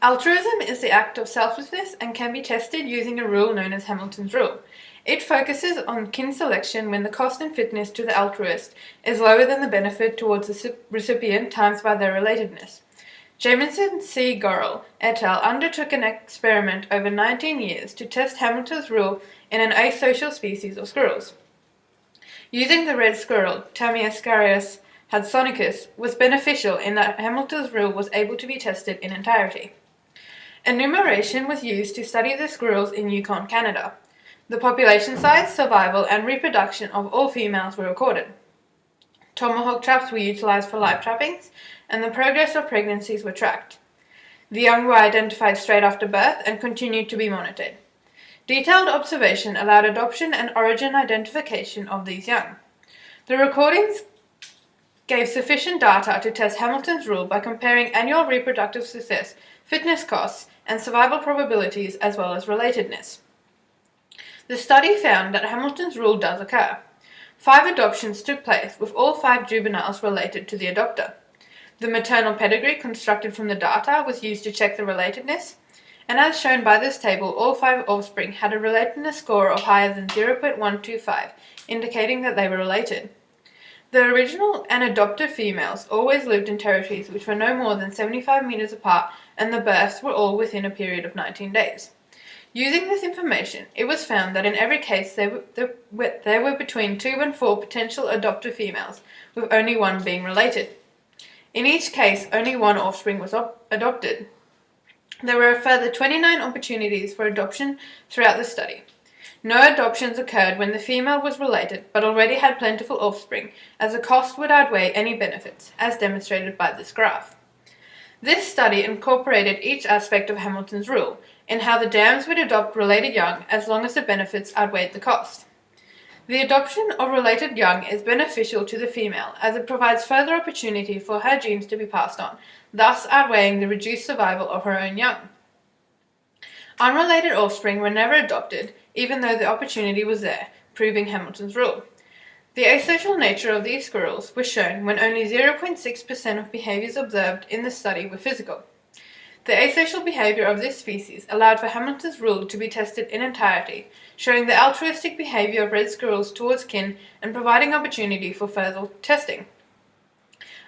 Altruism is the act of selflessness and can be tested using a rule known as Hamilton's rule. It focuses on kin selection when the cost and fitness to the altruist is lower than the benefit towards the recipient times by their relatedness. Jamieson C. Gorrell et al. Undertook an experiment over 19 years to test Hamilton's rule in an asocial species of squirrels. Using the red squirrel, Tamiascarius hudsonicus, was beneficial in that Hamilton's rule was able to be tested in entirety. Enumeration was used to study the squirrels in Yukon, Canada. The population size, survival, and reproduction of all females were recorded. Tomahawk traps were utilized for live trappings, and the progress of pregnancies were tracked. The young were identified straight after birth and continued to be monitored. Detailed observation allowed adoption and origin identification of these young. The recordings gave sufficient data to test Hamilton's rule by comparing annual reproductive success, fitness costs, and survival probabilities as well as relatedness. The study found that Hamilton's rule does occur. 5 adoptions took place, with all 5 juveniles related to the adopter. The maternal pedigree constructed from the data was used to check the relatedness, and as shown by this table, all 5 offspring had a relatedness score of higher than 0.125, indicating that they were related. The original and adopted females always lived in territories which were no more than 75 meters apart, and the births were all within a period of 19 days. Using this information, it was found that in every case there were between 2 and 4 potential adoptive females, with only 1 being related. In each case, only 1 offspring was adopted. There were a further 29 opportunities for adoption throughout the study. No adoptions occurred when the female was related but already had plentiful offspring, as the cost would outweigh any benefits, as demonstrated by this graph. This study incorporated each aspect of Hamilton's rule, in how the dams would adopt related young as long as the benefits outweighed the cost. The adoption of related young is beneficial to the female, as it provides further opportunity for her genes to be passed on, thus outweighing the reduced survival of her own young. Unrelated offspring were never adopted, even though the opportunity was there, proving Hamilton's rule. The asocial nature of these squirrels was shown when only 0.6% of behaviors observed in the study were physical. The asocial behavior of this species allowed for Hamilton's rule to be tested in entirety, showing the altruistic behavior of red squirrels towards kin and providing opportunity for further testing.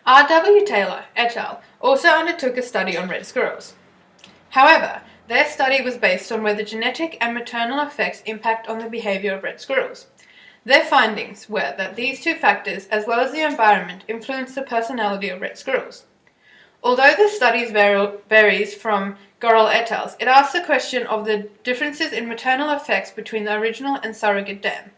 R. W. Taylor et al. Also undertook a study on red squirrels. However, their study was based on whether genetic and maternal effects impact on the behavior of red squirrels. Their findings were that these 2 factors, as well as the environment, influence the personality of red squirrels. Although the study varies from Gorrell et al., it asks the question of the differences in maternal effects between the original and surrogate dam.